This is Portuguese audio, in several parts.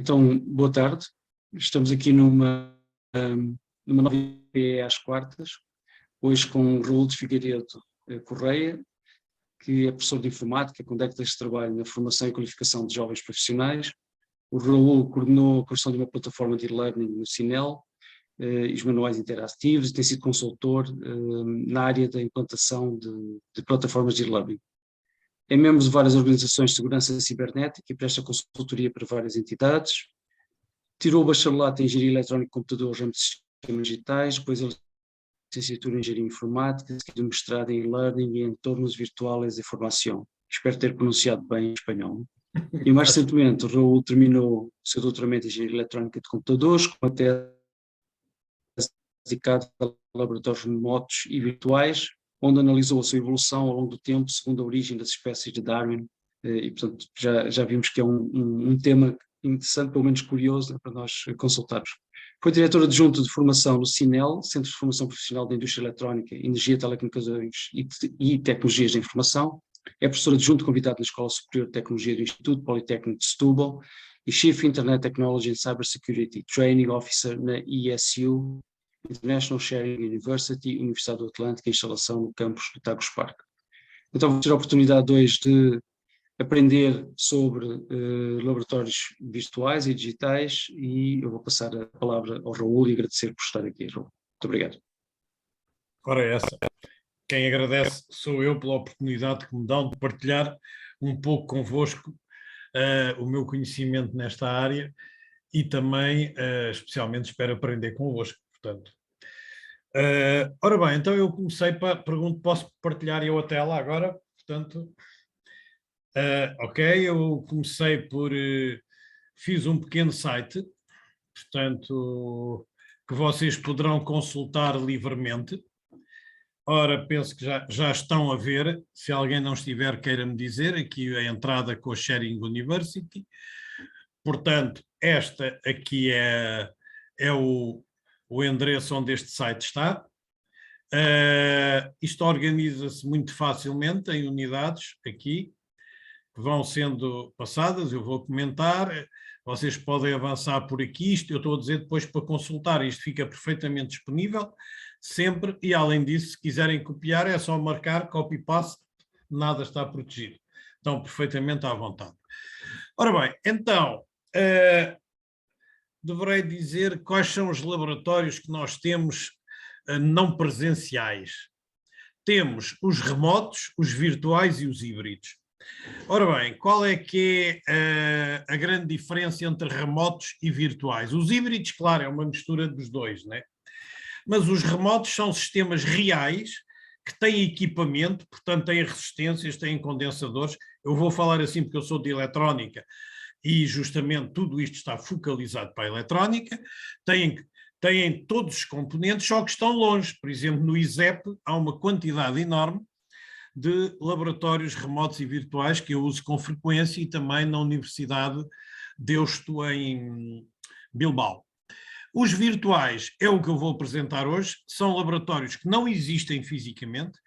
Então, boa tarde. Estamos aqui numa nova IPE às quartas, hoje com o Raul de Figueiredo Correia, que é professor de informática com décadas de trabalho na formação e qualificação de jovens profissionais. O Raul coordenou a construção de uma plataforma de e-learning no Cinel e os manuais interativos e tem sido consultor na área da implantação de plataformas de e-learning. É membro de várias organizações de segurança cibernética e presta consultoria para várias entidades. Tirou o bacharelato em Engenharia Eletrónica e Computadores, ramo de Sistemas Digitais, depois a licenciatura em Engenharia Informática, seguido o mestrado em e-learning e entornos virtuais de informação. Espero ter pronunciado bem em espanhol. E mais recentemente, o Raul terminou o seu doutoramento em Engenharia Eletrónica de Computadores, com a tese dedicada a laboratórios remotos e virtuais, onde analisou a sua evolução ao longo do tempo, segundo a origem das espécies de Darwin, e portanto já vimos que é um tema interessante, pelo menos curioso, para nós consultarmos. Foi diretor adjunto de formação no CINEL, Centro de Formação Profissional da Indústria Eletrónica, Energia, Telecomunicações e Tecnologias da Informação. É professor adjunto convidado na Escola Superior de Tecnologia do Instituto Politécnico de Setúbal e Chief Internet Technology and Cybersecurity Training Officer na ISU, International Sharing University, Universidade do Atlântico, instalação no campus do Tagus Park. Então vou ter a oportunidade hoje de aprender sobre laboratórios virtuais e digitais e eu vou passar a palavra ao Raul e agradecer por estar aqui, Raul. Muito obrigado. Ora, essa. Quem agradece sou eu pela oportunidade que me dão de partilhar um pouco convosco o meu conhecimento nesta área e também, especialmente, espero aprender convosco, portanto. Ora bem, então eu comecei pergunto, posso partilhar eu a tela agora? Portanto, ok, eu comecei fiz um pequeno site, portanto, que vocês poderão consultar livremente. Ora, penso que já estão a ver, se alguém não estiver, queira-me dizer, aqui a entrada com a Sharing University. Portanto, esta aqui é o endereço onde este site está. Isto organiza-se muito facilmente em unidades aqui, que vão sendo passadas, eu vou comentar, vocês podem avançar por aqui, isto eu estou a dizer depois para consultar, isto fica perfeitamente disponível, sempre, e além disso, se quiserem copiar, é só marcar copy-paste, nada está protegido. Estão perfeitamente à vontade. Ora bem, então, deverei dizer quais são os laboratórios que nós temos não presenciais. Temos os remotos, os virtuais e os híbridos. Ora bem, qual é que é a grande diferença entre remotos e virtuais? Os híbridos, claro, é uma mistura dos dois, né? Mas os remotos são sistemas reais que têm equipamento, portanto têm resistências, têm condensadores. Eu vou falar assim porque eu sou de eletrónica e justamente tudo isto está focalizado para a eletrónica. Têm todos os componentes, só que estão longe. Por exemplo, no ISEP há uma quantidade enorme de laboratórios remotos e virtuais que eu uso com frequência e também na Universidade Deusto em Bilbao. Os virtuais é o que eu vou apresentar hoje, são laboratórios que não existem fisicamente,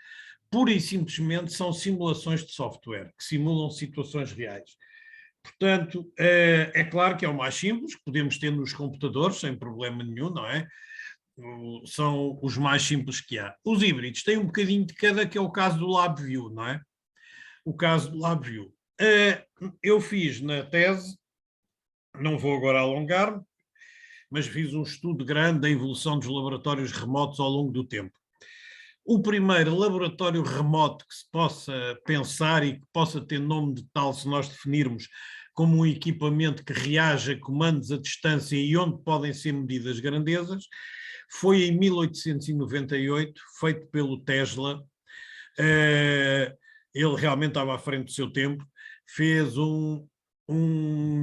pura e simplesmente são simulações de software, que simulam situações reais. Portanto, é claro que é o mais simples, que podemos ter nos computadores, sem problema nenhum, não é? São os mais simples que há. Os híbridos têm um bocadinho de cada, que é o caso do LabVIEW, não é? O caso do LabVIEW. Eu fiz na tese, não vou agora alongar-me, mas fiz um estudo grande da evolução dos laboratórios remotos ao longo do tempo. O primeiro laboratório remoto que se possa pensar e que possa ter nome de tal, se nós definirmos como um equipamento que reage a comandos à distância e onde podem ser medidas grandezas, foi em 1898, feito pelo Tesla. Ele realmente estava à frente do seu tempo, fez um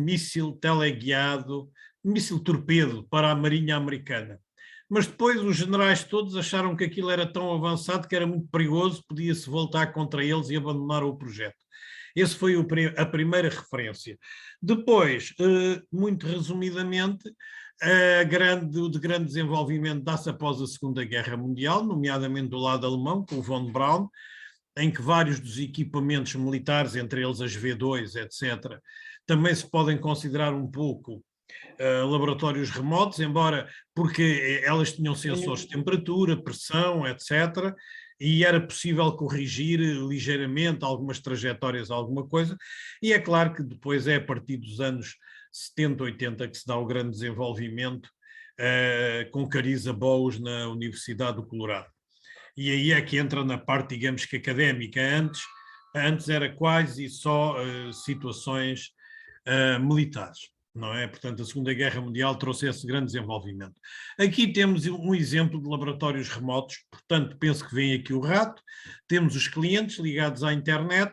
míssil teleguiado, um míssil torpedo para a Marinha Americana. Mas depois os generais todos acharam que aquilo era tão avançado que era muito perigoso, podia-se voltar contra eles e abandonar o projeto. Esse foi a primeira referência. Depois, muito resumidamente, de grande desenvolvimento dá-se após a Segunda Guerra Mundial, nomeadamente do lado alemão, com o von Braun, em que vários dos equipamentos militares, entre eles as V2, etc., também se podem considerar um pouco laboratórios remotos, embora porque elas tinham sensores de temperatura, pressão, etc., e era possível corrigir ligeiramente algumas trajetórias, alguma coisa, e é claro que depois é a partir dos anos 70, 80 que se dá o grande desenvolvimento com Cariza Bowes na Universidade do Colorado. E aí é que entra na parte, digamos que académica. Antes era quase só situações militares, não é? Portanto, a Segunda Guerra Mundial trouxe esse grande desenvolvimento. Aqui temos um exemplo de laboratórios remotos, portanto, penso que vem aqui o rato, temos os clientes ligados à internet,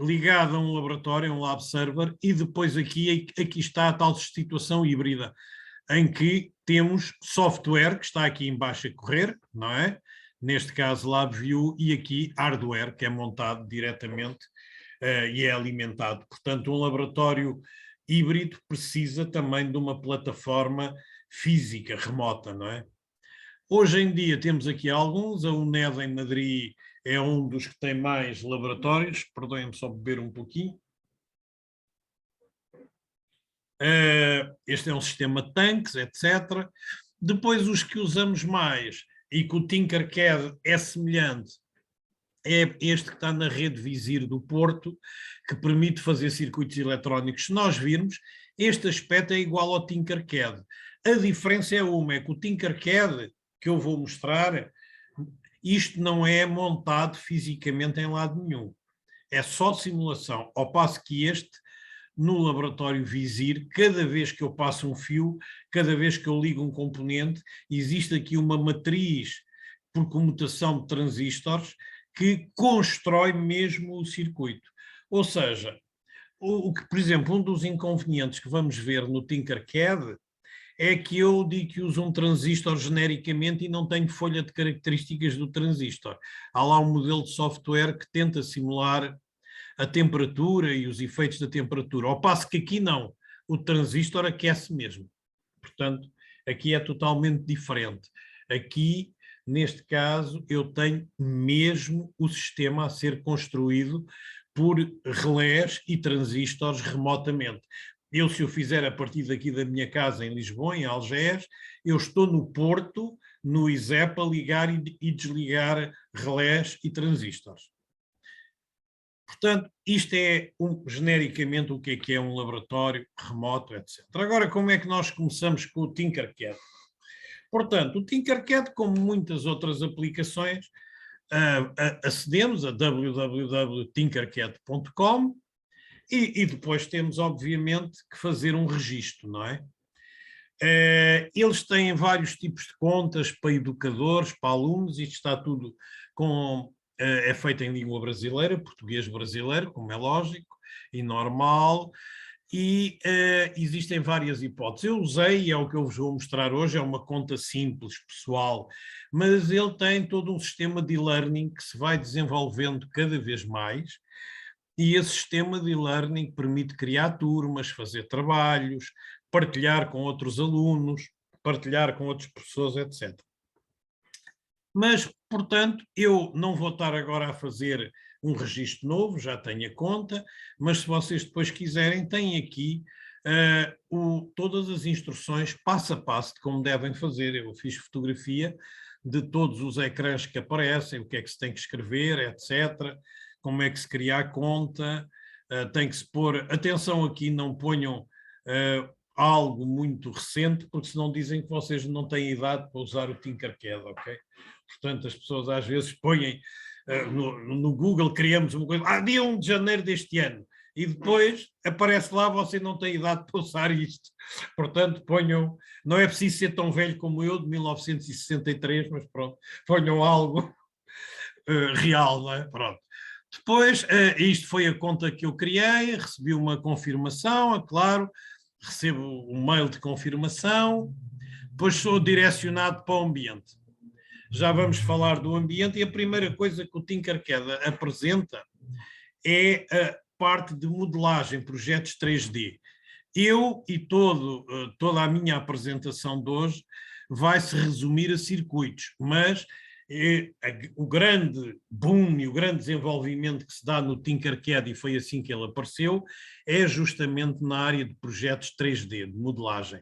ligado a um laboratório, um lab server, e depois aqui está a tal situação híbrida, em que temos software, que está aqui embaixo a correr, não é? Neste caso LabVIEW, e aqui hardware, que é montado diretamente e é alimentado. Portanto, um laboratório híbrido precisa também de uma plataforma física remota, não é? Hoje em dia temos aqui alguns, a UNED em Madrid é um dos que tem mais laboratórios, perdoem-me só beber um pouquinho. Este é um sistema Tanks, etc. Depois os que usamos mais e que o Tinkercad é semelhante, é este que está na rede Visir do Porto, que permite fazer circuitos eletrónicos. Se nós virmos, este aspecto é igual ao Tinkercad. A diferença é que o Tinkercad, que eu vou mostrar, isto não é montado fisicamente em lado nenhum. É só simulação, ao passo que este, no laboratório Visir, cada vez que eu passo um fio, cada vez que eu ligo um componente, existe aqui uma matriz por comutação de transistores que constrói mesmo o circuito. Ou seja, por exemplo, um dos inconvenientes que vamos ver no Tinkercad é que eu digo que uso um transistor genericamente e não tenho folha de características do transistor. Há lá um modelo de software que tenta simular a temperatura e os efeitos da temperatura, ao passo que aqui não, o transistor aquece mesmo. Portanto, aqui é totalmente diferente. Aqui, neste caso, eu tenho mesmo o sistema a ser construído por relés e transistores remotamente. Eu, se eu fizer a partir daqui da minha casa em Lisboa, em Algés, eu estou no Porto, no ISEP, a ligar e desligar relés e transistores. Portanto, isto é genericamente o que é um laboratório remoto, etc. Agora, como é que nós começamos com o Tinkercad? Portanto, o Tinkercad, como muitas outras aplicações, acedemos a www.tinkercad.com e depois temos, obviamente, que fazer um registro, não é? Eles têm vários tipos de contas para educadores, para alunos, isto está tudo é feito em língua brasileira, português brasileiro, como é lógico e normal, e existem várias hipóteses. Eu usei, e é o que eu vos vou mostrar hoje, é uma conta simples, pessoal, mas ele tem todo um sistema de e-learning que se vai desenvolvendo cada vez mais, e esse sistema de e-learning permite criar turmas, fazer trabalhos, partilhar com outros alunos, partilhar com outros professores, etc. Mas, portanto, eu não vou estar agora a fazer um registro novo, já tenho a conta, mas se vocês depois quiserem, têm aqui todas as instruções passo a passo de como devem fazer. Eu fiz fotografia de todos os ecrãs que aparecem, o que é que se tem que escrever, etc., como é que se cria a conta, tem que se pôr... Atenção aqui, não ponham algo muito recente, porque senão dizem que vocês não têm idade para usar o Tinkercad, ok? Portanto, as pessoas às vezes põem no Google, criamos uma coisa, dia 1 de janeiro deste ano, e depois aparece lá, você não tem idade para usar isto. Portanto, ponham, não é preciso ser tão velho como eu, de 1963, mas pronto, ponham algo real, não é? Pronto. Depois, isto foi a conta que eu criei, recebi uma confirmação, é claro, recebo um mail de confirmação, depois sou direcionado para o ambiente. Já vamos falar do ambiente, e a primeira coisa que o Tinkercad apresenta é a parte de modelagem, projetos 3D. Eu e toda a minha apresentação de hoje vai se resumir a circuitos, mas O grande boom e o grande desenvolvimento que se dá no Tinkercad, e foi assim que ele apareceu, é justamente na área de projetos 3D, de modelagem.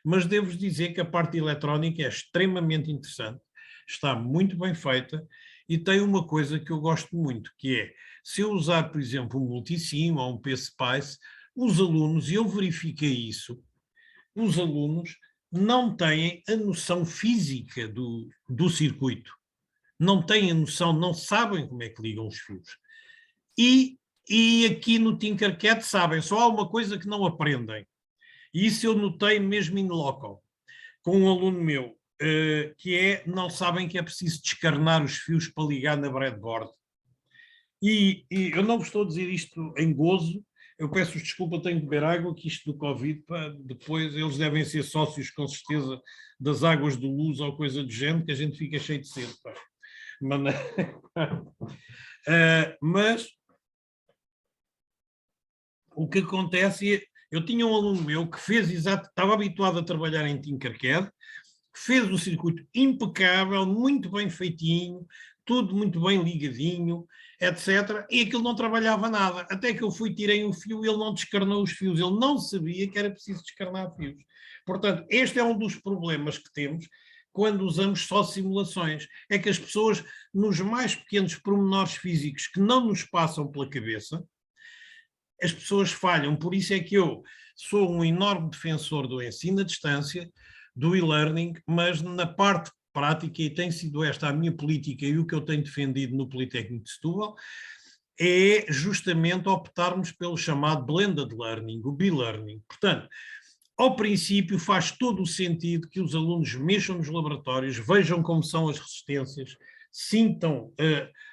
Mas devo dizer que a parte eletrónica é extremamente interessante, está muito bem feita e tem uma coisa que eu gosto muito, que é, se eu usar, por exemplo, um Multisim ou um PSpice, os alunos, e eu verifiquei isso, os alunos não têm a noção física do circuito, não têm a noção, não sabem como é que ligam os fios. E aqui no Tinkercad sabem, só há uma coisa que não aprendem, e isso eu notei mesmo in loco, com um aluno meu, que é, não sabem que é preciso descarnar os fios para ligar na breadboard. E eu não vos estou a dizer isto em gozo, eu peço-vos desculpa, tenho que beber água, que isto do Covid, pá, depois eles devem ser sócios, com certeza, das águas do Luz ou coisa do género, que a gente fica cheio de sede. Pá. Mas o que acontece é, eu tinha um aluno meu que fez estava habituado a trabalhar em Tinkercad, fez o circuito impecável, muito bem feitinho, tudo muito bem ligadinho, etc. E aquilo não trabalhava nada. Até que eu fui, tirei um fio e ele não descarnou os fios. Ele não sabia que era preciso descarnar fios. Portanto, este é um dos problemas que temos quando usamos só simulações. É que as pessoas, nos mais pequenos pormenores físicos que não nos passam pela cabeça, as pessoas falham. Por isso é que eu sou um enorme defensor do ensino à distância, do e-learning, mas na parte prática, e tem sido esta a minha política e o que eu tenho defendido no Politécnico de Setúbal, é justamente optarmos pelo chamado blended learning, o B-learning. Portanto, ao princípio faz todo o sentido que os alunos mexam nos laboratórios, vejam como são as resistências, sintam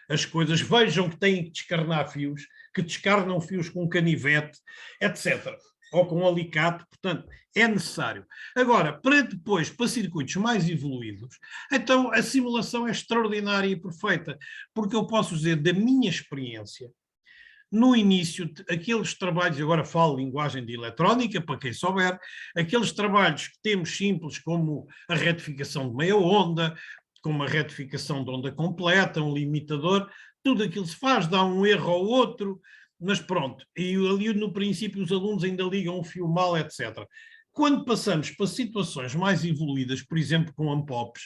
as coisas, vejam que têm que descarnar fios, que descarnam fios com canivete, etc., ou com alicate, portanto, é necessário. Agora, para circuitos mais evoluídos, então a simulação é extraordinária e perfeita, porque eu posso dizer, da minha experiência, no início, aqueles trabalhos, agora falo linguagem de eletrónica, para quem souber, aqueles trabalhos que temos simples, como a retificação de meia onda, como a retificação de onda completa, um limitador, tudo aquilo se faz, dá um erro ao outro, mas pronto, e ali no princípio os alunos ainda ligam um fio mal, etc. Quando passamos para situações mais evoluídas, por exemplo, com AMPOPs,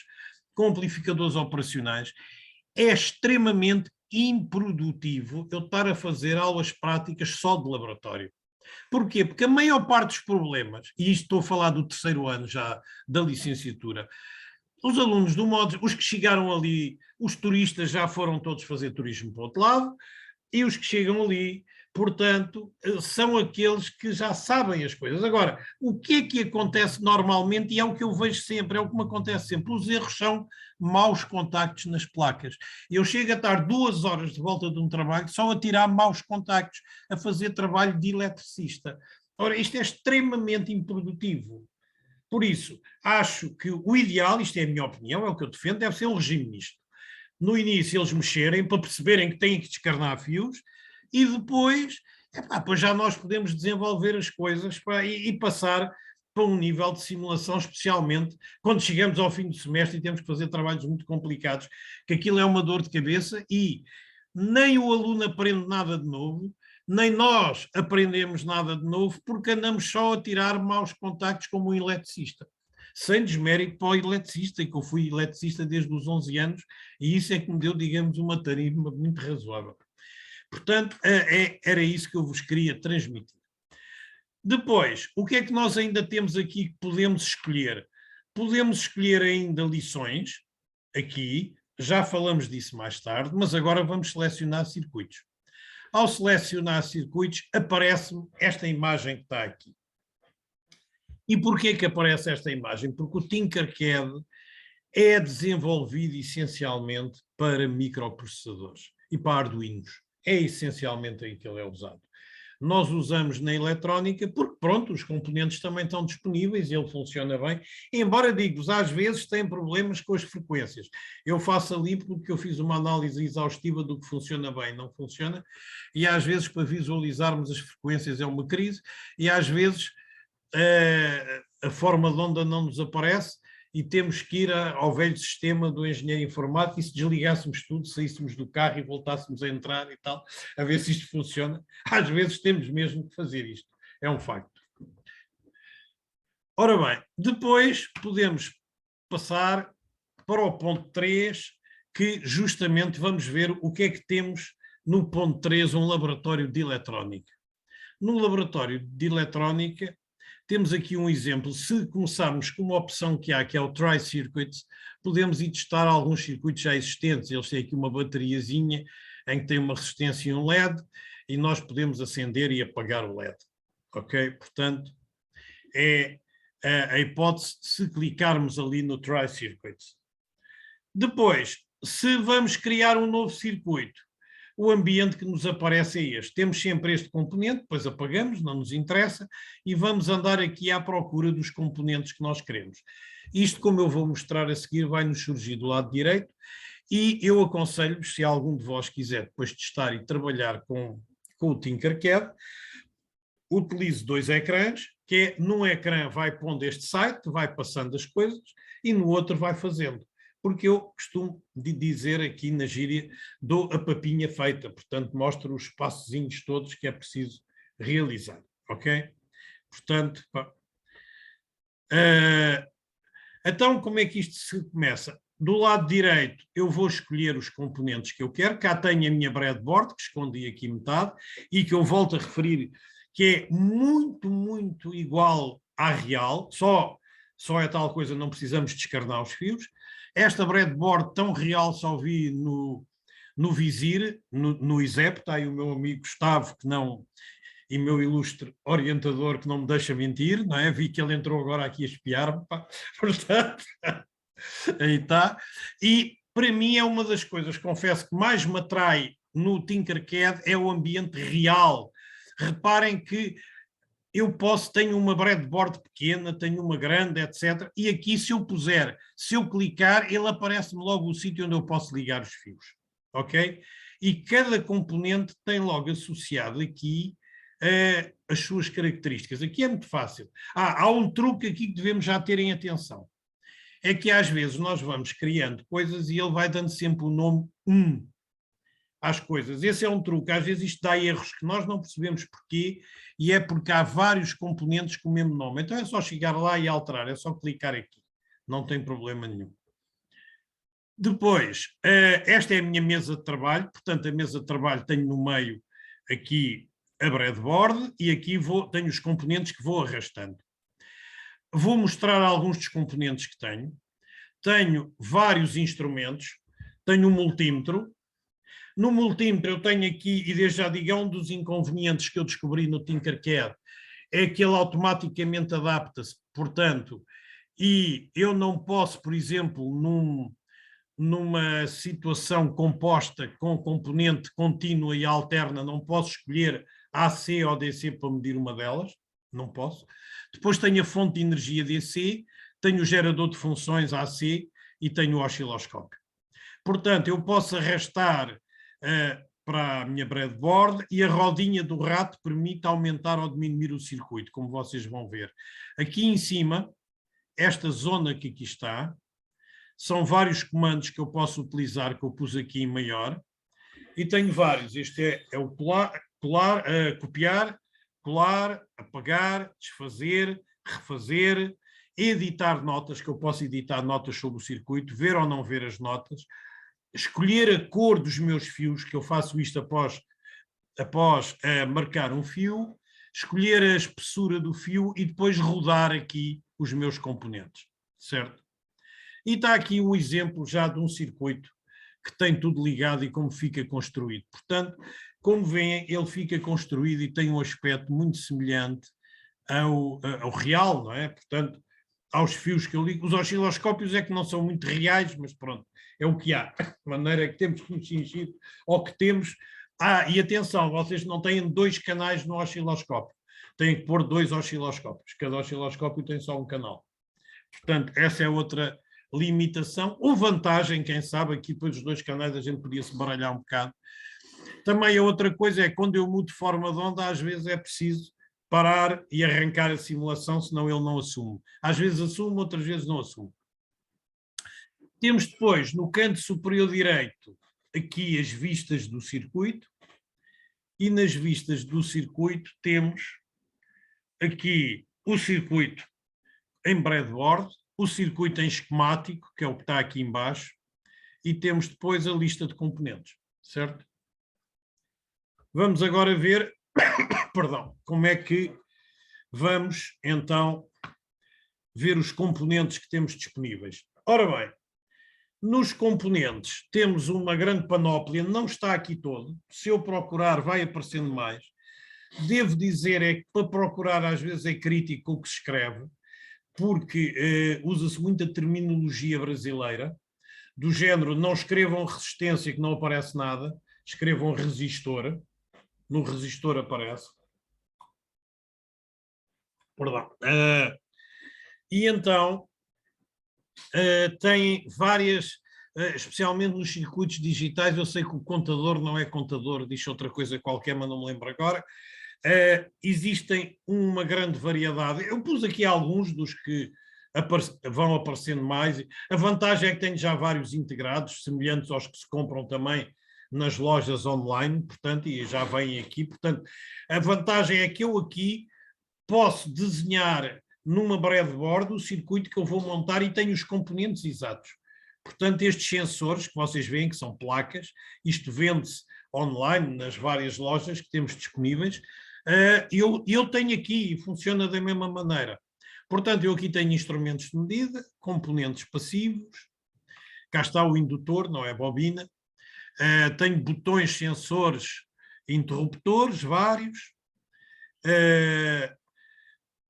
com amplificadores operacionais, é extremamente improdutivo eu estar a fazer aulas práticas só de laboratório. Porquê? Porque a maior parte dos problemas, e isto estou a falar do terceiro ano já da licenciatura, os alunos do modo, os que chegaram ali, os turistas já foram todos fazer turismo para o outro lado, e os que chegam ali, portanto, são aqueles que já sabem as coisas. Agora, o que é que acontece normalmente, e é o que eu vejo sempre, é o que me acontece sempre, os erros são maus contactos nas placas. Eu chego a estar 2 horas de volta de um trabalho só a tirar maus contactos, a fazer trabalho de eletricista. Ora, isto é extremamente improdutivo. Por isso, acho que o ideal, isto é a minha opinião, é o que eu defendo, deve ser um regime misto. No início eles mexerem para perceberem que têm que descarnar fios e depois, pois já nós podemos desenvolver as coisas e passar para um nível de simulação, especialmente quando chegamos ao fim do semestre e temos que fazer trabalhos muito complicados, que aquilo é uma dor de cabeça e nem o aluno aprende nada de novo, nem nós aprendemos nada de novo, porque andamos só a tirar maus contactos como um eletricista. Sem desmérito para o eletricista, e que eu fui eletricista desde os 11 anos, e isso é que me deu, digamos, uma tarefa muito razoável. Portanto, era isso que eu vos queria transmitir. Depois, o que é que nós ainda temos aqui que podemos escolher? Podemos escolher ainda lições, aqui, já falamos disso mais tarde, mas agora vamos selecionar circuitos. Ao selecionar circuitos, aparece-me esta imagem que está aqui. E porquê que aparece esta imagem? Porque o Tinkercad é desenvolvido essencialmente para microprocessadores e para arduinos. É essencialmente aí que ele é usado. Nós usamos na eletrónica porque, pronto, os componentes também estão disponíveis e ele funciona bem, embora, digo-vos, às vezes tem problemas com as frequências. Eu faço ali porque eu fiz uma análise exaustiva do que funciona bem e não funciona, e às vezes para visualizarmos as frequências é uma crise, e às vezes a forma de onda não nos aparece, e temos que ir ao velho sistema do engenheiro informático, e se desligássemos tudo, saíssemos do carro e voltássemos a entrar e tal, a ver se isto funciona. Às vezes temos mesmo que fazer isto, é um facto. Ora bem, depois podemos passar para o ponto 3, que justamente vamos ver o que é que temos no ponto 3, um laboratório de eletrónica. No laboratório de eletrónica, temos aqui um exemplo. Se começarmos com uma opção que há, que é o Try Circuits, podemos ir testar alguns circuitos já existentes. Eles têm aqui uma bateriazinha em que tem uma resistência e um LED, e nós podemos acender e apagar o LED. Ok? Portanto, é a hipótese de se clicarmos ali no Try Circuits. Depois, se vamos criar um novo circuito, o ambiente que nos aparece é este. Temos sempre este componente, depois apagamos, não nos interessa, e vamos andar aqui à procura dos componentes que nós queremos. Isto, como eu vou mostrar a seguir, vai nos surgir do lado direito, e eu aconselho-vos, se algum de vós quiser depois testar e trabalhar com o Tinkercad, utilize 2 ecrãs, que é num ecrã vai pondo este site, vai passando as coisas, e no outro vai fazendo. Porque eu costumo dizer aqui na gíria, dou a papinha feita, portanto mostro os passozinhos todos que é preciso realizar, ok? Portanto, então como é que isto se começa? Do lado direito eu vou escolher os componentes que eu quero, cá tenho a minha breadboard, que escondi aqui metade, e que eu volto a referir, que é muito, muito igual à real, só é tal coisa, não precisamos descarnar os fios. Esta breadboard tão real só vi no Visir, no ISEP, está aí o meu amigo Gustavo, que não, e meu ilustre orientador, que não me deixa mentir, não é? Vi que ele entrou agora aqui a espiar-me, portanto, aí está. E para mim é uma das coisas, confesso, que mais me atrai no Tinkercad é o ambiente real. Reparem que eu tenho uma breadboard pequena, tenho uma grande, etc. E aqui, se eu clicar, ele aparece-me logo o sítio onde eu posso ligar os fios. Ok? E cada componente tem logo associado aqui as suas características. Aqui é muito fácil. Há um truque aqui que devemos já ter em atenção. É que às vezes nós vamos criando coisas e ele vai dando sempre o nome às coisas. Esse é um truque. Às vezes isto dá erros que nós não percebemos porquê, e é porque há vários componentes com o mesmo nome. Então é só chegar lá e alterar, é só clicar aqui. Não tem problema nenhum. Depois, esta é a minha mesa de trabalho, portanto a mesa de trabalho tenho no meio aqui a breadboard e aqui tenho os componentes que vou arrastando. Vou mostrar alguns dos componentes que tenho. Tenho vários instrumentos, tenho um multímetro. No multímetro eu tenho aqui, e desde já digo, é um dos inconvenientes que eu descobri no Tinkercad, é que ele automaticamente adapta-se, portanto, e eu não posso, por exemplo, numa situação composta com componente contínua e alterna, não posso escolher AC ou DC para medir uma delas, não posso. Depois tenho a fonte de energia DC, tenho o gerador de funções AC e tenho o osciloscópio. Portanto, eu posso arrastar para a minha breadboard e a rodinha do rato permite aumentar ou diminuir o circuito, como vocês vão ver. Aqui em cima, esta zona que aqui está, são vários comandos que eu posso utilizar, que eu pus aqui em maior, e tenho vários. Este é o copiar, colar, apagar, desfazer, refazer, editar notas, que eu posso editar notas sobre o circuito, ver ou não ver as notas, escolher a cor dos meus fios, que eu faço isto após marcar um fio, escolher a espessura do fio e depois rodar aqui os meus componentes, certo? E está aqui um exemplo já de um circuito que tem tudo ligado e como fica construído. Portanto, como veem, ele fica construído e tem um aspecto muito semelhante ao real, não é? Portanto, aos fios que eu ligo. Os osciloscópios é que não são muito reais, mas pronto, é o que há. De maneira que temos que nos cingir ao que temos. E atenção, vocês não têm 2 canais no osciloscópio. Têm que pôr 2 osciloscópios. Cada osciloscópio tem só um canal. Portanto, essa é outra limitação, ou vantagem, quem sabe, aqui depois os 2 canais a gente podia se baralhar um bocado. Também a outra coisa é que quando eu mudo de forma de onda, às vezes é preciso parar e arrancar a simulação, senão ele não assume. Às vezes assume, outras vezes não assume. Temos depois, no canto superior direito, aqui as vistas do circuito, e nas vistas do circuito temos aqui o circuito em breadboard, o circuito em esquemático, que é o que está aqui embaixo, e temos depois a lista de componentes, certo? Vamos agora ver, perdão, como é que vamos então ver os componentes que temos disponíveis. Ora bem, nos componentes temos uma grande panóplia, não está aqui todo, se eu procurar vai aparecendo mais. Devo dizer é que para procurar às vezes é crítico o que se escreve, porque usa-se muita terminologia brasileira, do género não escrevam resistência que não aparece nada, escrevam resistor, no resistor aparece. Perdão. E então tem várias, especialmente nos circuitos digitais, eu sei que o contador não é contador, diz outra coisa qualquer, mas não me lembro agora. Existem uma grande variedade. Eu pus aqui alguns dos que vão aparecendo mais. A vantagem é que tenho já vários integrados, semelhantes aos que se compram também nas lojas online, portanto, e já vêm aqui. Portanto, a vantagem é que eu aqui posso desenhar numa breadboard o circuito que eu vou montar e tenho os componentes exatos. Portanto, estes sensores que vocês veem, que são placas, isto vende-se online nas várias lojas que temos disponíveis, eu tenho aqui e funciona da mesma maneira. Portanto, eu aqui tenho instrumentos de medida, componentes passivos, cá está o indutor, não é bobina, tenho botões, sensores, interruptores, vários,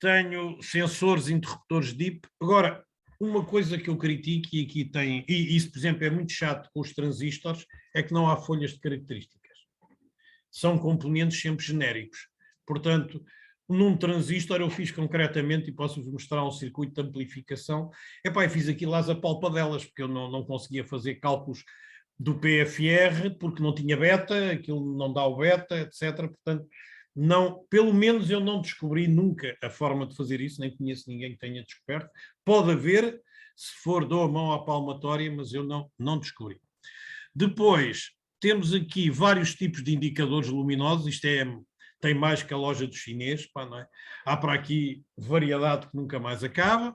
tenho sensores, interruptores DIP. Agora, uma coisa que eu critico, e aqui tem, e isso, por exemplo, é muito chato com os transistores, é que não há folhas de características. São componentes sempre genéricos. Portanto, num transistor eu fiz concretamente, e posso-vos mostrar um circuito de amplificação, eu fiz aquilo às apalpadelas, porque eu não conseguia fazer cálculos do PFR, porque não tinha beta, aquilo não dá o beta, etc. Portanto, não, pelo menos eu não descobri nunca a forma de fazer isso, nem conheço ninguém que tenha descoberto. Pode haver, se for, dou a mão à palmatória, mas eu não descobri. Depois, temos aqui vários tipos de indicadores luminosos, isto tem mais que a loja dos chineses, não é? Há para aqui variedade que nunca mais acaba.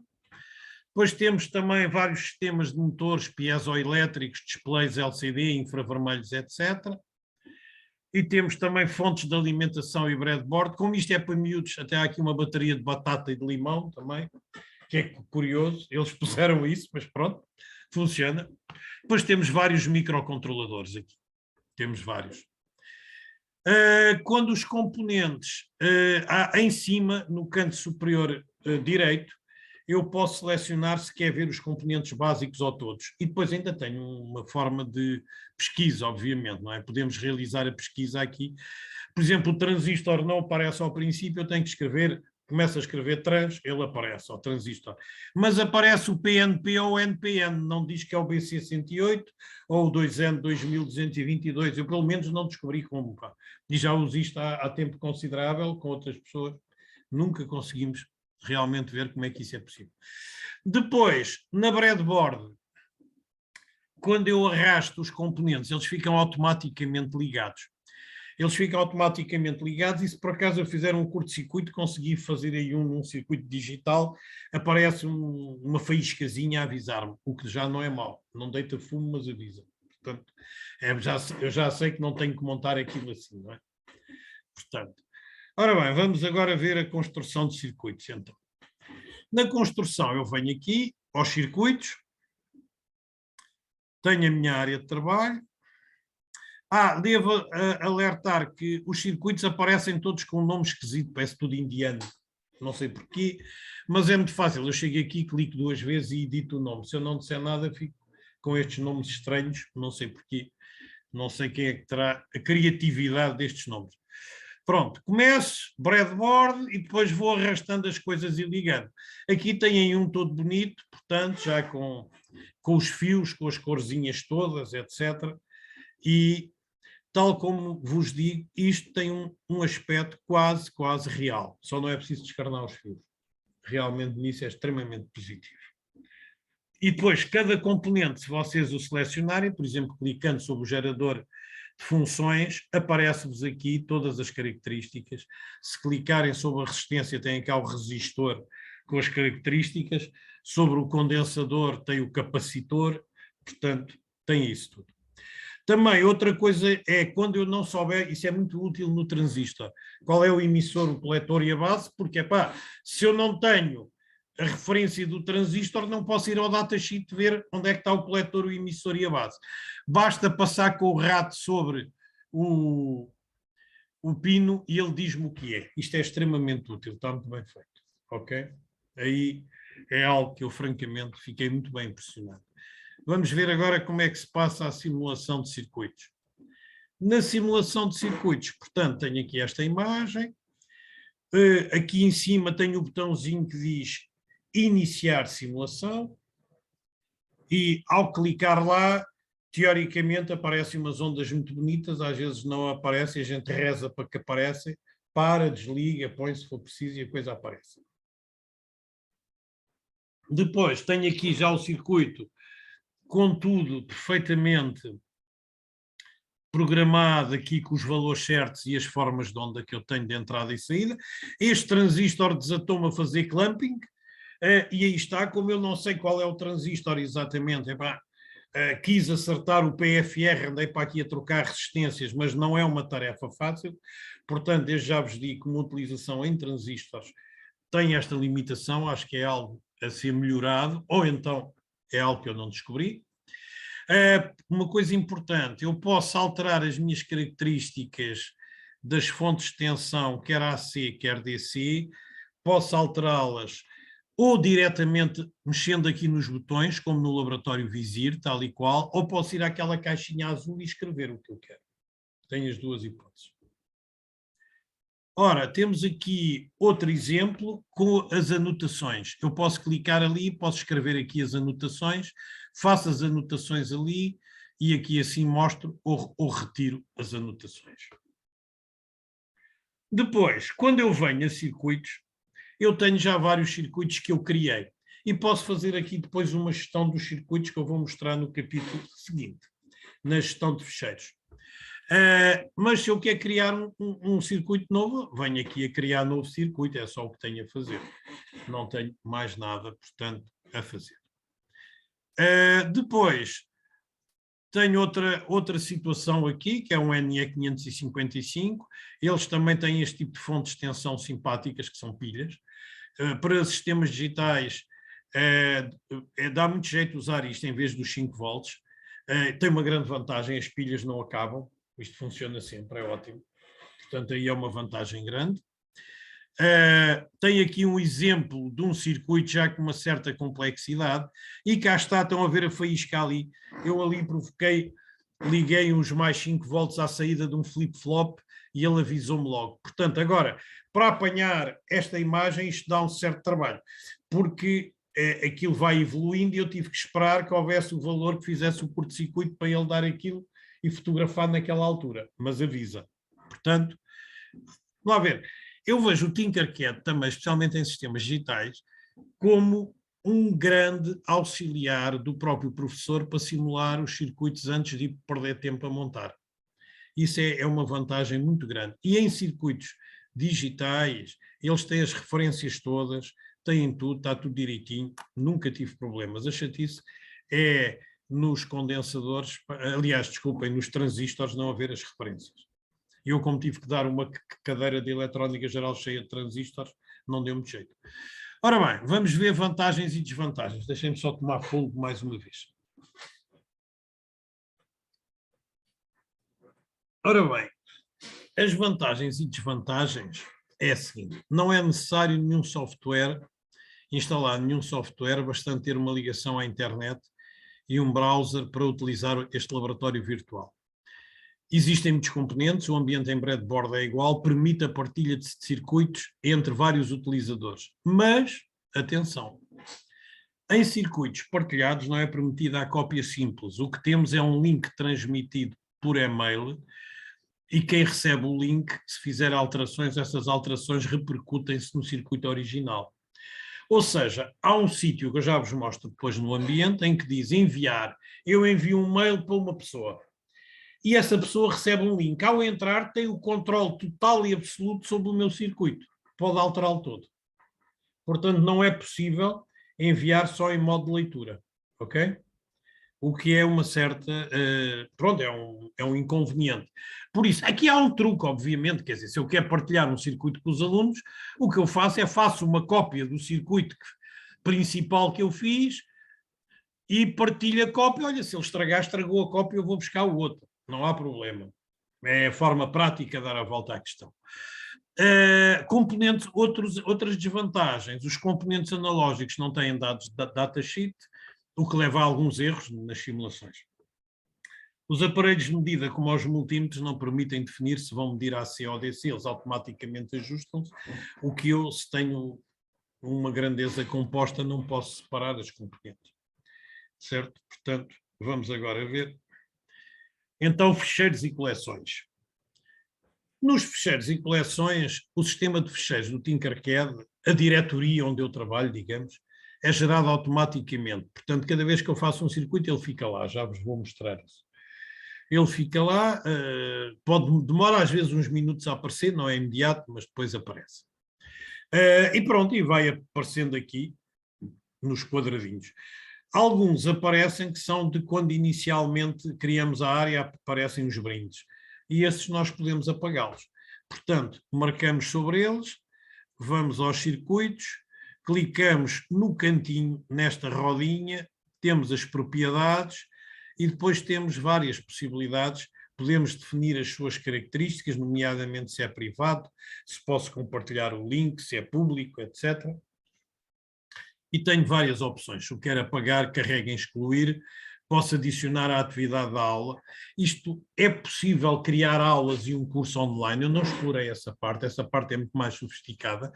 Depois temos também vários sistemas de motores piezoelétricos, displays LCD, infravermelhos, etc. E temos também fontes de alimentação e breadboard. Como isto é para miúdos, até há aqui uma bateria de batata e de limão também, que é curioso, eles puseram isso, mas pronto, funciona. Depois temos vários microcontroladores aqui, temos vários. Quando os componentes, há em cima, no canto superior direito, eu posso selecionar se quer ver os componentes básicos ou todos. E depois ainda tenho uma forma de pesquisa, obviamente, não é? Podemos realizar a pesquisa aqui. Por exemplo, o transistor não aparece ao princípio, eu tenho que escrever, começo a escrever trans, ele aparece, ao transistor. Mas aparece o PNP ou o NPN, não diz que é o BC108 ou o 2N2222, eu pelo menos não descobri como. E já uso isto há tempo considerável com outras pessoas, nunca conseguimos realmente ver como é que isso é possível. Depois, na breadboard, quando eu arrasto os componentes, eles ficam automaticamente ligados. Eles ficam automaticamente ligados e se por acaso eu fizer um curto-circuito, consegui fazer aí um circuito digital, aparece uma faíscazinha a avisar-me, o que já não é mau. Não deita fumo, mas avisa. Portanto, eu já sei que não tenho que montar aquilo assim, não é? Portanto, ora bem, vamos agora ver a construção de circuitos, então. Na construção, eu venho aqui aos circuitos, tenho a minha área de trabalho. Devo alertar que os circuitos aparecem todos com um nome esquisito, parece tudo indiano, não sei porquê, mas é muito fácil. Eu chego aqui, clico 2 vezes e edito o nome. Se eu não disser nada, fico com estes nomes estranhos, não sei porquê, não sei quem é que terá a criatividade destes nomes. Pronto, começo, breadboard, e depois vou arrastando as coisas e ligando. Aqui têm um todo bonito, portanto, já com os fios, com as corzinhas todas, etc. E, tal como vos digo, isto tem um aspecto quase real. Só não é preciso descarnar os fios. Realmente nisso é extremamente positivo. E depois, cada componente, se vocês o selecionarem, por exemplo, clicando sobre o gerador de funções, aparece-vos aqui todas as características. Se clicarem sobre a resistência, tem cá o resistor com as características. Sobre o condensador, tem o capacitor. Portanto, tem isso tudo. Também, outra coisa é, quando eu não souber, isso é muito útil no transistor, qual é o emissor, o coletor e a base, porque, se eu não tenho a referência do transistor, não posso ir ao datasheet ver onde é que está o coletor, o emissor e a base. Basta passar com o rato sobre o pino e ele diz-me o que é. Isto é extremamente útil, está muito bem feito. Ok? Aí é algo que eu, francamente, fiquei muito bem impressionado. Vamos ver agora como é que se passa a simulação de circuitos. Na simulação de circuitos, portanto, tenho aqui esta imagem. Aqui em cima tenho o botãozinho que diz iniciar simulação. E ao clicar lá, teoricamente aparecem umas ondas muito bonitas, às vezes não aparecem, a gente reza para que aparecem, para, desliga, põe se for preciso e a coisa aparece. Depois tenho aqui já o circuito com tudo perfeitamente programado aqui com os valores certos e as formas de onda que eu tenho de entrada e saída. Este transistor desatou-me a fazer clamping, e aí está, como eu não sei qual é o transistor exatamente, quis acertar o PFR, andei para aqui a trocar resistências, mas não é uma tarefa fácil, portanto, eu já vos digo que uma utilização em transistores tem esta limitação, acho que é algo a ser melhorado, ou então é algo que eu não descobri. Uma coisa importante, eu posso alterar as minhas características das fontes de tensão, quer AC, quer DC, posso alterá-las ou diretamente mexendo aqui nos botões, como no laboratório Visir, tal e qual, ou posso ir àquela caixinha azul e escrever o que eu quero. Tenho as duas hipóteses. Ora, temos aqui outro exemplo com as anotações. Eu posso clicar ali, posso escrever aqui as anotações, faço as anotações ali e aqui assim mostro ou retiro as anotações. Depois, quando eu venho a circuitos, eu tenho já vários circuitos que eu criei e posso fazer aqui depois uma gestão dos circuitos que eu vou mostrar no capítulo seguinte, na gestão de fecheiros. Mas se eu quero criar um circuito novo, venho aqui a criar novo circuito, é só o que tenho a fazer. Não tenho mais nada, portanto, a fazer. Depois, tenho outra situação aqui, que é um NE555. Eles também têm este tipo de fontes de tensão simpáticas, que são pilhas. Para sistemas digitais, dá muito jeito usar isto em vez dos 5 volts. Tem uma grande vantagem, as pilhas não acabam. Isto funciona sempre, é ótimo. Portanto, aí é uma vantagem grande. Tem aqui um exemplo de um circuito já com uma certa complexidade e cá está, estão a ver a faísca ali. Eu ali provoquei, liguei uns mais 5 volts à saída de um flip-flop e ele avisou-me logo. Portanto, agora, para apanhar esta imagem, isto dá um certo trabalho, porque aquilo vai evoluindo e eu tive que esperar que houvesse o valor que fizesse o curto-circuito para ele dar aquilo e fotografar naquela altura, mas avisa. Portanto, vamos lá ver. Eu vejo o Tinkercad também, especialmente em sistemas digitais, como um grande auxiliar do próprio professor para simular os circuitos antes de perder tempo a montar. Isso é uma vantagem muito grande. E em circuitos digitais, eles têm as referências todas, têm tudo, está tudo direitinho, nunca tive problemas. A chatice é nos condensadores, aliás, desculpem, nos transistores não haver as referências. Eu, como tive que dar uma cadeira de eletrónica geral cheia de transistores, não deu muito jeito. Ora bem, vamos ver vantagens e desvantagens. Deixem-me só tomar fogo mais uma vez. Ora bem, as vantagens e desvantagens é a seguinte: não é necessário nenhum software, instalar nenhum software, bastante ter uma ligação à internet e um browser para utilizar este laboratório virtual. Existem muitos componentes, o ambiente em breadboard é igual, permite a partilha de circuitos entre vários utilizadores. Mas, atenção, em circuitos partilhados não é permitida a cópia simples. O que temos é um link transmitido por e-mail e quem recebe o link, se fizer alterações, essas alterações repercutem-se no circuito original. Ou seja, há um sítio que eu já vos mostro depois no ambiente em que diz enviar. Eu envio um mail para uma pessoa e essa pessoa recebe um link. Ao entrar tem o controle total e absoluto sobre o meu circuito. Pode alterá-lo todo. Portanto, não é possível enviar só em modo de leitura, ok? O que é uma certa, pronto, é um inconveniente. Por isso, aqui há um truque, obviamente, quer dizer, se eu quero partilhar um circuito com os alunos, o que eu faço é faço uma cópia do circuito principal que eu fiz e partilho a cópia. Olha, se ele estragar, estragou a cópia, eu vou buscar o outro, não há problema. É a forma prática de dar a volta à questão. Componentes, outras desvantagens. Os componentes analógicos não têm dados da datasheet, o que leva a alguns erros nas simulações. Os aparelhos de medida, como os multímetros, não permitem definir se vão medir AC ou DC, eles automaticamente ajustam-se, o que eu, se tenho uma grandeza composta, não posso separar as componentes. Certo? Portanto, vamos agora ver. Então, ficheiros e coleções. Nos ficheiros e coleções, o sistema de ficheiros do Tinkercad, a diretoria onde eu trabalho, digamos, é gerado automaticamente. Portanto, cada vez que eu faço um circuito, ele fica lá. Já vos vou mostrar isso. Ele fica lá, demora às vezes uns minutos a aparecer, não é imediato, mas depois aparece. E pronto, e vai aparecendo aqui nos quadradinhos. Alguns aparecem que são de quando inicialmente criamos a área, aparecem os brindes. E esses nós podemos apagá-los. Portanto, marcamos sobre eles, vamos aos circuitos, clicamos no cantinho, nesta rodinha, temos as propriedades e depois temos várias possibilidades. Podemos definir as suas características, nomeadamente se é privado, se posso compartilhar o link, se é público, etc. E tenho várias opções. Se eu quero apagar, carrega em excluir, posso adicionar à atividade da aula. Isto é possível criar aulas e um curso online. Eu não explorei essa parte é muito mais sofisticada,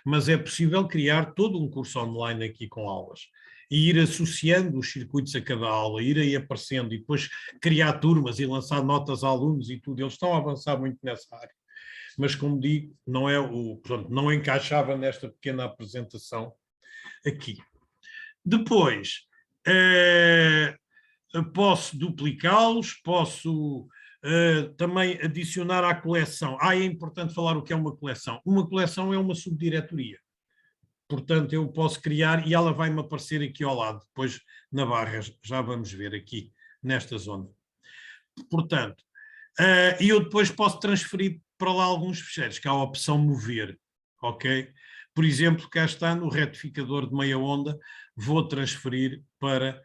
mas é possível criar todo um curso online aqui com aulas. E ir associando os circuitos a cada aula, ir aí aparecendo e depois criar turmas e lançar notas a alunos e tudo. Eles estão a avançar muito nessa área. Mas, como digo, não encaixava nesta pequena apresentação aqui. Depois, posso duplicá-los, posso também adicionar à coleção. É importante falar o que é uma coleção. Uma coleção é uma subdiretoria. Portanto, eu posso criar e ela vai-me aparecer aqui ao lado, depois na barra, já vamos ver aqui, nesta zona. Portanto, e eu depois posso transferir para lá alguns ficheiros, que há a opção mover, ok? Por exemplo, cá está no retificador de meia onda, vou transferir para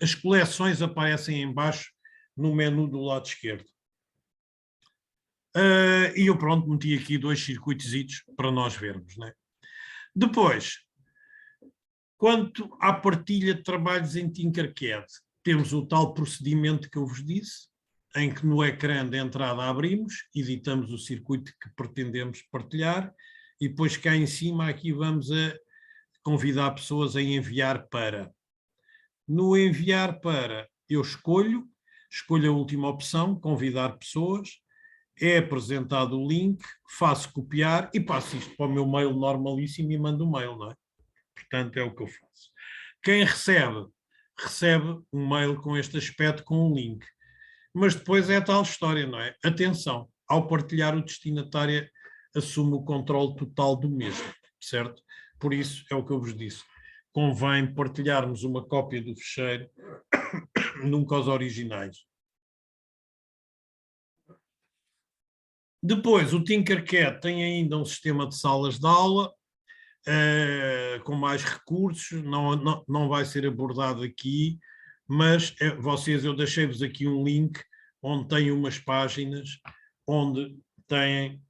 as coleções aparecem em baixo no menu do lado esquerdo. E eu pronto, meti aqui 2 circuitositos para nós vermos, né? Depois, quanto à partilha de trabalhos em Tinkercad, temos o tal procedimento que eu vos disse, em que no ecrã de entrada abrimos, editamos o circuito que pretendemos partilhar, e depois cá em cima aqui vamos a convidar pessoas a enviar para. No enviar para, eu escolho a última opção, convidar pessoas, é apresentado o link, faço copiar e passo isto para o meu mail normalíssimo e mando um mail, não é? Portanto, é o que eu faço. Quem recebe um mail com este aspecto, com um link. Mas depois é a tal história, não é? Atenção, ao partilhar o destinatário assume o controle total do mesmo, certo? Por isso, é o que eu vos disse. Convém partilharmos uma cópia do ficheiro, nunca os originais. Depois, o Tinkercad tem ainda um sistema de salas de aula, com mais recursos, não vai ser abordado aqui, mas eu deixei-vos aqui um link onde tem umas páginas onde têm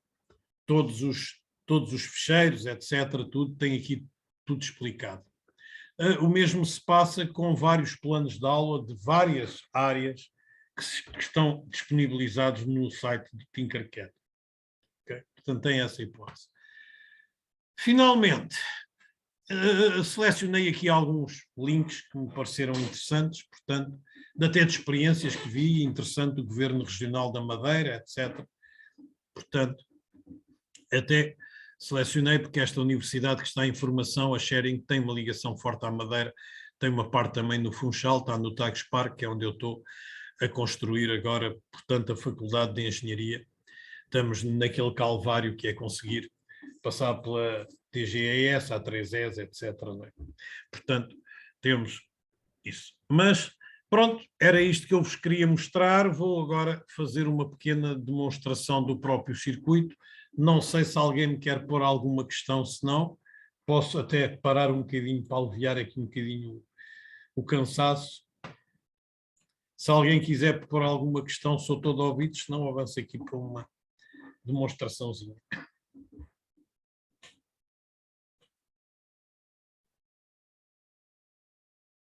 todos os ficheiros, etc. Tudo, tem aqui tudo explicado. O mesmo se passa com vários planos de aula de várias áreas que estão disponibilizados no site do Tinkercad. Okay? Portanto, tem essa hipótese. Finalmente, selecionei aqui alguns links que me pareceram interessantes, portanto, até de experiências que vi, interessante do Governo Regional da Madeira, etc. Portanto, até Selecionei porque esta universidade que está em formação, a Sharing, tem uma ligação forte à Madeira, tem uma parte também no Funchal, está no Tagus Park, que é onde eu estou a construir agora, portanto, a Faculdade de Engenharia. Estamos naquele calvário que é conseguir passar pela TGES, A3ES, etc. Não é? Portanto, temos isso. Mas, pronto, era isto que eu vos queria mostrar. Vou agora fazer uma pequena demonstração do próprio circuito. Não sei se alguém me quer pôr alguma questão, se não, posso até parar um bocadinho para aliviar aqui um bocadinho o cansaço. Se alguém quiser pôr alguma questão, sou todo ouvido, se não avanço aqui para uma demonstraçãozinha.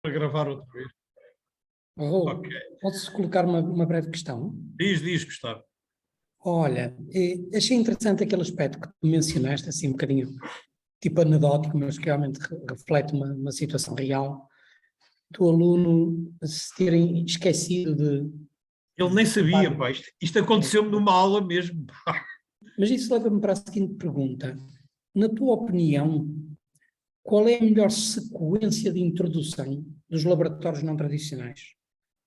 Para gravar outra vez. Okay. Posso colocar uma breve questão? Diz, Gustavo. Olha, achei interessante aquele aspecto que tu mencionaste, assim um bocadinho tipo anedótico, mas que realmente reflete uma situação real, do aluno se terem esquecido de... Ele nem sabia, pá, isto aconteceu-me numa aula mesmo. Mas isso leva-me para a seguinte pergunta. Na tua opinião, qual é a melhor sequência de introdução dos laboratórios não tradicionais?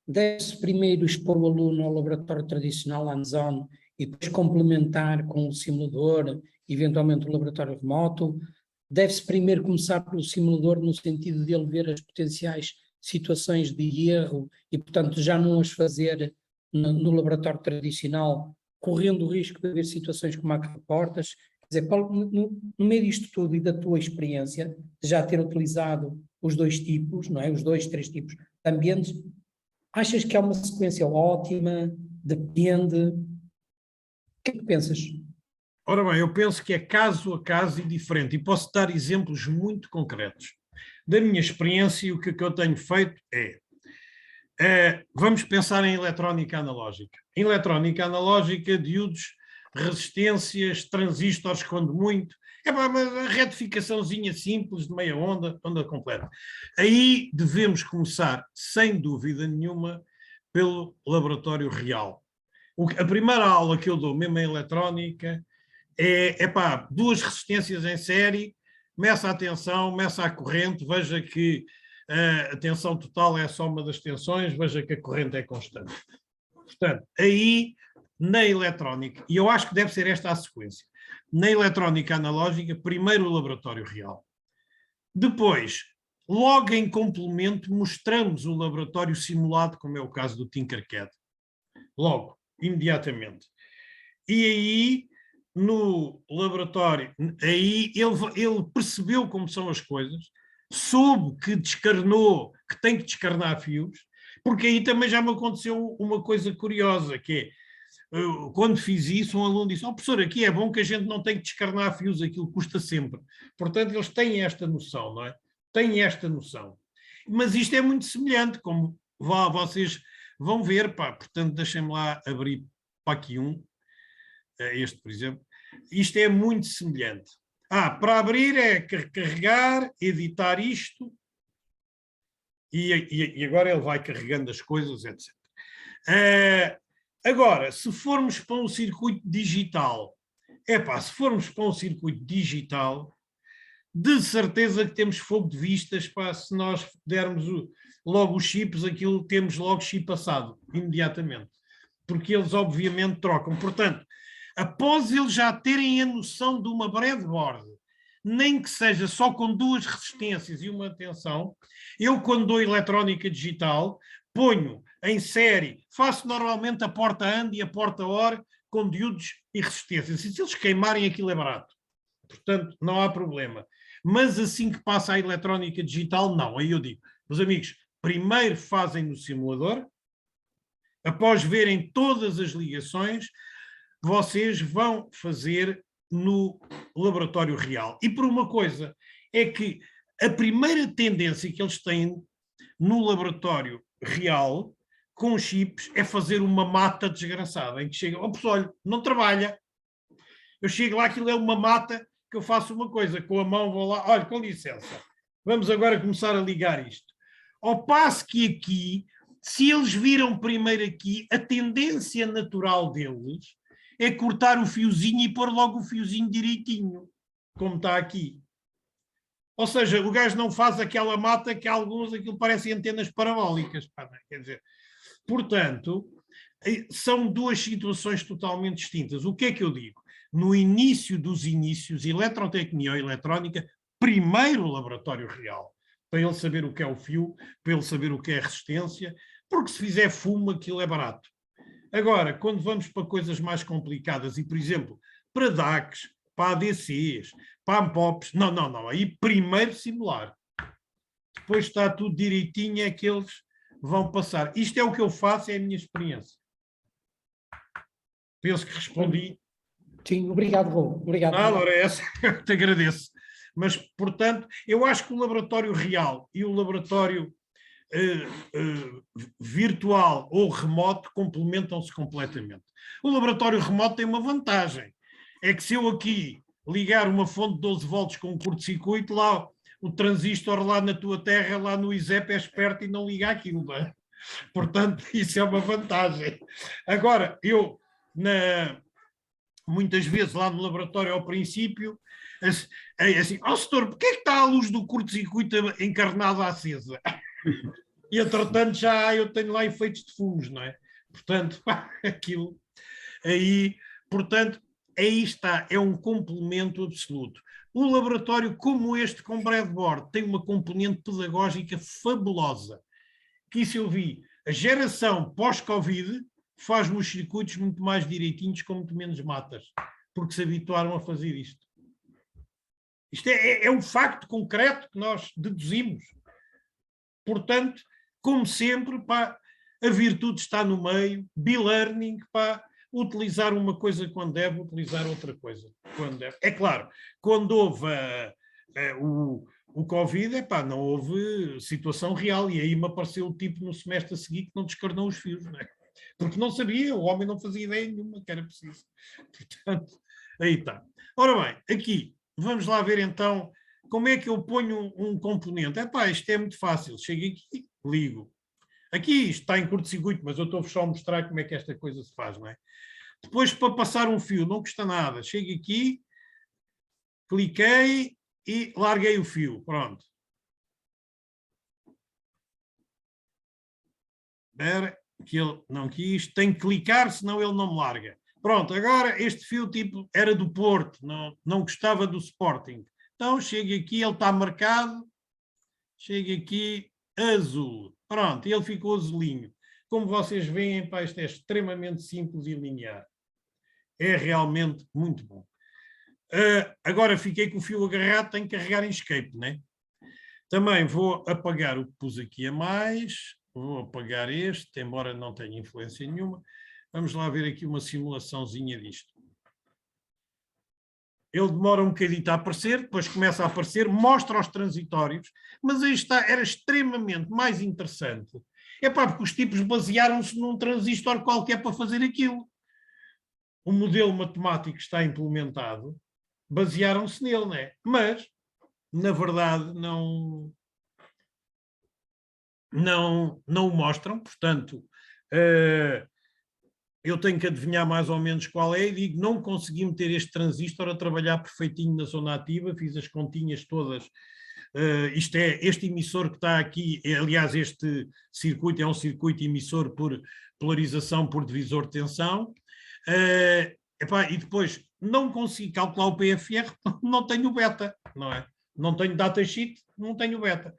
Deve-se primeiro expor o aluno ao laboratório tradicional hands-on e depois complementar com o simulador, eventualmente o laboratório remoto? Deve-se primeiro começar pelo simulador no sentido de ele ver as potenciais situações de erro e, portanto, já não as fazer no laboratório tradicional, correndo o risco de haver situações como a que reportas? Quer dizer, no meio disto tudo e da tua experiência, de já ter utilizado os dois tipos, não é? Os dois, três tipos de ambientes, achas que é uma sequência ótima? Depende? O que é que pensas? Ora bem, eu penso que é caso a caso e diferente, e posso dar exemplos muito concretos. Da minha experiência, o que eu tenho feito vamos pensar em eletrónica analógica. Em eletrónica analógica, diodos, resistências, transistores, quando muito, uma retificaçãozinha simples de meia onda, onda completa. Aí devemos começar, sem dúvida nenhuma, pelo laboratório real. A primeira aula que eu dou, mesmo em eletrónica, duas resistências em série, meça a tensão, meça a corrente, veja que a tensão total é a soma das tensões, veja que a corrente é constante. Portanto, aí, na eletrónica, e eu acho que deve ser esta a sequência, na eletrónica analógica, primeiro o laboratório real. Depois, logo em complemento, mostramos o laboratório simulado, como é o caso do Tinkercad. Logo, imediatamente. E aí, no laboratório, aí ele percebeu como são as coisas, soube que descarnou, que tem que descarnar fios, porque aí também já me aconteceu uma coisa curiosa, que é, quando fiz isso, um aluno disse, professor, aqui é bom que a gente não tem que descarnar fios, aquilo custa sempre. Portanto, eles têm esta noção, não é? Têm esta noção. Mas isto é muito semelhante, como vocês vão ver, portanto, deixem-me lá abrir para aqui este, por exemplo. Isto é muito semelhante. Para abrir é carregar, editar isto, e agora ele vai carregando as coisas, etc. Agora, se formos para um circuito digital, se formos para um circuito digital, de certeza que temos fogo de vistas, se nós dermos logo os chips, aquilo temos logo chip passado, imediatamente. Porque eles, obviamente, trocam. Portanto, após eles já terem a noção de uma breadboard, nem que seja só com duas resistências e uma tensão, eu, quando dou eletrónica digital, ponho em série, faço normalmente a porta AND e a porta OR com diodos e resistências. E se eles queimarem, aquilo é barato. Portanto, não há problema. Mas assim que passa a eletrónica digital, não. Aí eu digo, meus amigos, primeiro fazem no simulador, após verem todas as ligações, vocês vão fazer no laboratório real. E por uma coisa, é que a primeira tendência que eles têm no laboratório real, com chips, é fazer uma mata desgraçada, em que chega, pessoal, olha, não trabalha. Eu chego lá, aquilo é uma mata, que eu faço uma coisa, com a mão vou lá, olha, com licença, vamos agora começar a ligar isto. Ao passo que aqui, se eles viram primeiro aqui, a tendência natural deles é cortar o fiozinho e pôr logo o fiozinho direitinho. como está aqui. Ou seja, o gajo não faz aquela mata que alguns, aquilo parecem antenas parabólicas. Pá, quer dizer, portanto, são duas situações totalmente distintas. O que é que eu digo? No início dos inícios, eletrotecnia ou eletrónica, primeiro o laboratório real, para ele saber o que é o fio, para ele saber o que é a resistência, porque se fizer fumo, aquilo é barato. Agora, quando vamos para coisas mais complicadas, e por exemplo, para DACs, para ADCs, para AMPOPs, não, aí primeiro simular. Depois está tudo direitinho, é que eles vão passar. Isto é o que eu faço, é a minha experiência. Penso que respondi. Sim, obrigado, Raul. Obrigado. Ora, essa eu te agradeço. Mas, portanto, eu acho que o laboratório real e o laboratório virtual ou remoto complementam-se completamente. O laboratório remoto tem uma vantagem. É que se eu aqui ligar uma fonte de 12 volts com um curto-circuito, lá o transistor lá na tua terra, lá no ISEP, é esperto e não liga aquilo. Não é? Portanto, isso é uma vantagem. Agora, eu, muitas vezes lá no laboratório ao princípio, assim, setor, porquê é que está a luz do curto-circuito encarnada acesa? E, entretanto, já eu tenho lá efeitos de fumos, não é? Portanto, aquilo aí, portanto, aí está, é um complemento absoluto. Um laboratório como este, com breadboard, tem uma componente pedagógica fabulosa, que isso eu vi. A geração pós-Covid faz-me os circuitos muito mais direitinhos, com muito menos matas, porque se habituaram a fazer isto. Isto é um facto concreto que nós deduzimos. Portanto, como sempre, pá, a virtude está no meio, be-learning, pá, utilizar uma coisa quando deve, utilizar outra coisa quando deve. É claro, quando houve o Covid, não houve situação real, e aí me apareceu o tipo no semestre a seguir que não descarnou os fios, não é? Porque não sabia, o homem não fazia ideia nenhuma que era preciso. Portanto, aí está. Ora bem, aqui, vamos lá ver então como é que eu ponho um componente. Isto é muito fácil. Chego aqui, ligo. Aqui isto está em curto-circuito, mas eu estou-vos só a mostrar como é que esta coisa se faz, não é? Depois, para passar um fio, não custa nada. Chego aqui, cliquei e larguei o fio. Pronto. Espera, que ele não quis. Tem que clicar, senão ele não me larga. Pronto, agora este fio tipo era do Porto, não gostava do Sporting. Então, chego aqui, ele está marcado. Chego aqui, azul. Pronto, ele ficou azulinho. Como vocês veem, isto é extremamente simples e linear. É realmente muito bom. Agora fiquei com o fio agarrado, tenho que carregar em escape, né? Também vou apagar o que pus aqui a mais. Vou apagar este, embora não tenha influência nenhuma. Vamos lá ver aqui uma simulaçãozinha disto. Ele demora um bocadinho a aparecer, depois começa a aparecer, mostra os transitórios, mas aí está, era extremamente mais interessante. Porque os tipos basearam-se num transistor qualquer para fazer aquilo. O modelo matemático está implementado, basearam-se nele, não é? Mas, na verdade, não o mostram, portanto, eu tenho que adivinhar mais ou menos qual é, e digo, não consegui meter este transistor a trabalhar perfeitinho na zona ativa, fiz as continhas todas. Isto é, este emissor que está aqui, aliás, este circuito é um circuito emissor por polarização por divisor de tensão, e depois não consigo calcular o PFR, não tenho beta, não é? Não tenho datasheet, não tenho beta.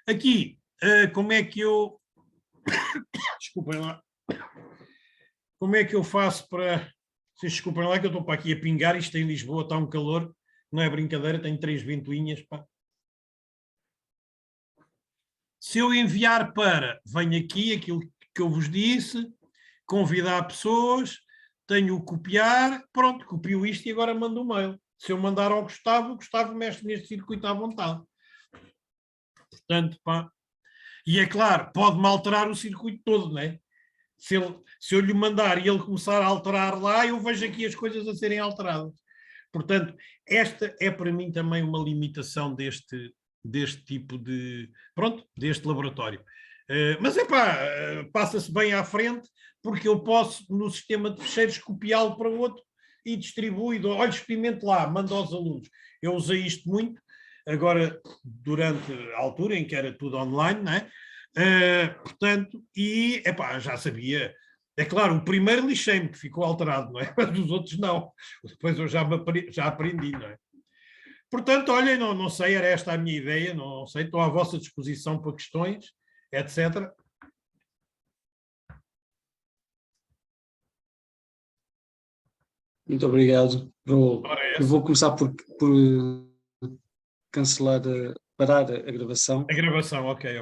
Aqui, como é que eu... Desculpem lá. Como é que eu faço para... Vocês desculpem lá que eu estou para aqui a pingar, isto em Lisboa está um calor, não é brincadeira, tenho 3 ventoinhas, pá. Se eu enviar para, venho aqui, aquilo que eu vos disse, convidar pessoas, tenho o copiar, pronto, copio isto e agora mando um mail. Se eu mandar ao Gustavo, o Gustavo mexe neste circuito à vontade. Portanto, pá. E é claro, pode-me alterar o circuito todo, não é? Se eu lhe mandar e ele começar a alterar lá, eu vejo aqui as coisas a serem alteradas. Portanto, esta é para mim também uma limitação deste tipo de... Pronto, deste laboratório. Mas passa-se bem à frente, porque eu posso, no sistema de fecheiros, copiá-lo para outro, e distribui, olha, experimente lá, manda aos alunos. Eu usei isto muito, agora durante a altura em que era tudo online, não é? Portanto, e epá, já sabia. É claro, o primeiro lixei-me, que ficou alterado, não é? Mas dos outros não. Depois eu já aprendi, não é? Portanto, olhem, não sei, era esta a minha ideia, não sei, estou à vossa disposição para questões, etc. Muito obrigado. Eu vou começar por cancelar, parar a gravação. A gravação, ok.